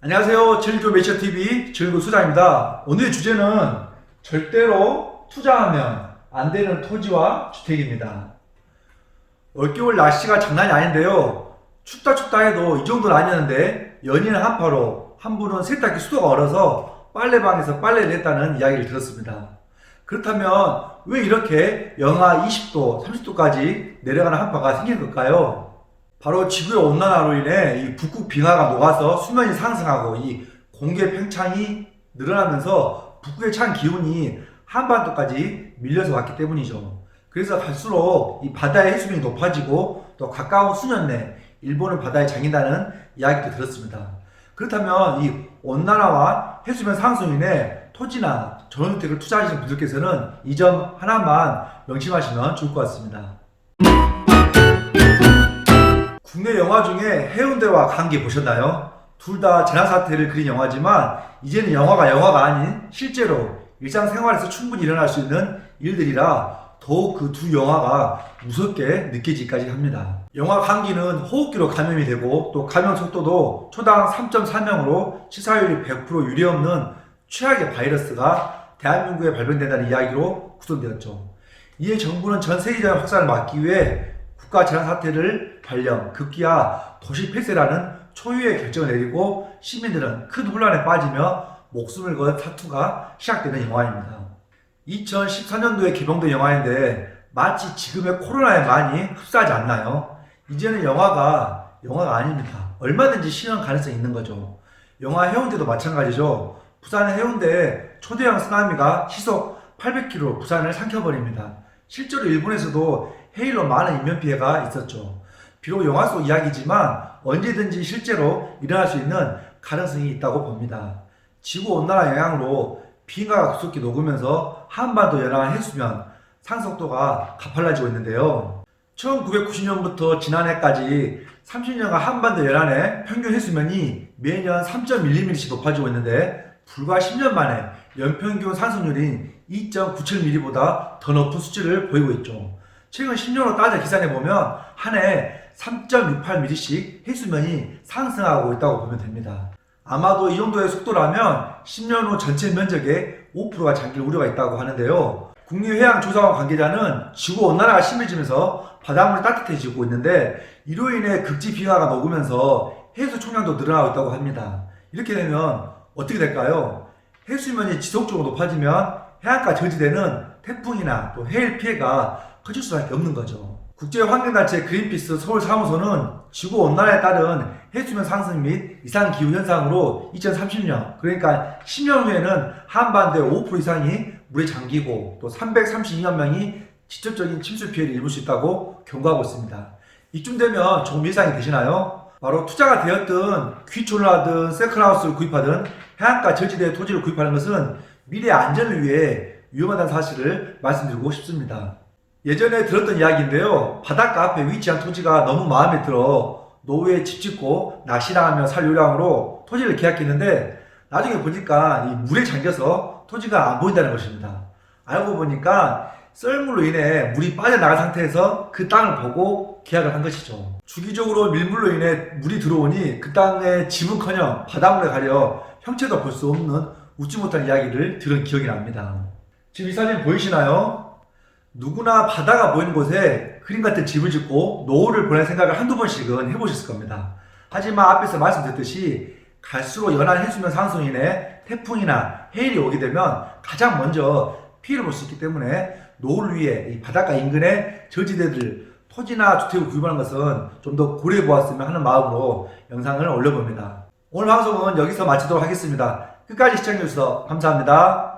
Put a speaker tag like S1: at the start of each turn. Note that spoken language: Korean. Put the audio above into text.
S1: 안녕하세요. 즐교 매니저TV 즐교 수장입니다. 오늘의 주제는 절대로 투자하면 안 되는 토지와 주택입니다. 올겨울 날씨가 장난이 아닌데요. 춥다 해도 이 정도는 아니었는데 연이은 한파로 한 분은 세탁기 수도가 얼어서 빨래방에서 빨래를 했다는 이야기를 들었습니다. 그렇다면 왜 이렇게 영하 20도, 30도까지 내려가는 한파가 생긴 걸까요? 바로 지구의 온난화로 인해 이 북극 빙하가 녹아서 수면이 상승하고 이 공기 팽창이 늘어나면서 북극의 찬 기온이 한반도까지 밀려서 왔기 때문이죠. 그래서 갈수록 이 바다의 해수면이 높아지고 또 가까운 수년 내 일본은 바다에 잠긴다는 이야기도 들었습니다. 그렇다면 이 온난화와 해수면 상승 인해 토지나 전원주택을 투자하시는 분들께서는 이 점 하나만 명심하시면 좋을 것 같습니다. 국내 영화 중에 해운대와 감기 보셨나요? 둘 다 재난사태를 그린 영화지만 이제는 영화가 아닌 실제로 일상생활에서 충분히 일어날 수 있는 일들이라 더욱 그 두 영화가 무섭게 느껴지기까지 합니다. 영화 감기는 호흡기로 감염이 되고 또 감염 속도도 초당 3.3명으로 치사율이 100% 유례없는 최악의 바이러스가 대한민국에 발병된다는 이야기로 구성되었죠. 이에 정부는 전 세계적인 확산을 막기 위해 국가 재난사태를 발령, 급기야 도시 폐쇄라는 초유의 결정을 내리고 시민들은 큰 혼란에 빠지며 목숨을 건 사투가 시작되는 영화입니다. 2014년도에 개봉된 영화인데 마치 지금의 코로나에 많이 흡사하지 않나요? 이제는 영화가 아닙니다. 얼마든지 실현 가능성이 있는 거죠. 영화 해운대도 마찬가지죠. 부산 해운대에 초대형 쓰나미가 시속 800km 부산을 삼켜버립니다. 실제로 일본에서도 해일로 많은 인명피해가 있었죠. 비록 영화 속 이야기지만 언제든지 실제로 일어날 수 있는 가능성이 있다고 봅니다. 지구온난화 영향으로 빙하가 급속히 녹으면서 한반도 연안 해수면 상속도가 가팔라지고 있는데요. 1990년부터 지난해까지 30년간 한반도 연안의 평균 해수면이 매년 3.1mm씩 높아지고 있는데 불과 10년 만에 연평균 상승률인 2.97mm보다 더 높은 수치를 보이고 있죠. 최근 10년으로 따져 계산해보면 한 해 3.68mm씩 해수면이 상승하고 있다고 보면 됩니다. 아마도 이 정도의 속도라면 10년 후 전체 면적의 5%가 잠길 우려가 있다고 하는데요. 국립해양조사원 관계자는 지구온난화가 심해지면서 바닷물이 따뜻해지고 있는데 이로 인해 극지 빙하가 녹으면서 해수 총량도 늘어나고 있다고 합니다. 이렇게 되면 어떻게 될까요? 해수면이 지속적으로 높아지면 해안가 저지대는 태풍이나 또 해일 피해가 커질 수밖에 없는 거죠. 국제환경단체 그린피스 서울사무소는 지구온난화에 따른 해수면 상승 및 이상기후 현상으로 2030년 그러니까 10년 후에는 한반도의 5% 이상이 물에 잠기고 또 332만 명이 직접적인 침수 피해를 입을 수 있다고 경고하고 있습니다. 이쯤 되면 조금 예상이 되시나요? 바로 투자가 되었든 귀촌을 하든 세컨하우스를 구입하든 해안가 저지대의 토지를 구입하는 것은 미래의 안전을 위해 위험하다는 사실을 말씀드리고 싶습니다. 예전에 들었던 이야기인데요. 바닷가 앞에 위치한 토지가 너무 마음에 들어 노후에 집 짓고 낚시나 하며 살 요량으로 토지를 계약했는데 나중에 보니까 이 물에 잠겨서 토지가 안 보인다는 것입니다. 알고 보니까 썰물로 인해 물이 빠져나간 상태에서 그 땅을 보고 계약을 한 것이죠. 주기적으로 밀물로 인해 물이 들어오니 그 땅에 집은커녕 바닷물에 가려 형체도 볼 수 없는 웃지 못한 이야기를 들은 기억이 납니다. 지금 이 사진 보이시나요? 누구나 바다가 보이는 곳에 그림 같은 집을 짓고 노후를 보낼 생각을 한두 번씩은 해보셨을 겁니다. 하지만 앞에서 말씀드렸듯이 갈수록 연안 해수면 상승 인해 태풍이나 해일이 오게 되면 가장 먼저 피해를 볼 수 있기 때문에 노후를 위해 이 바닷가 인근의 저지대들 토지나 주택을 구입하는 것은 좀 더 고려해 보았으면 하는 마음으로 영상을 올려봅니다. 오늘 방송은 여기서 마치도록 하겠습니다. 끝까지 시청해주셔서 감사합니다.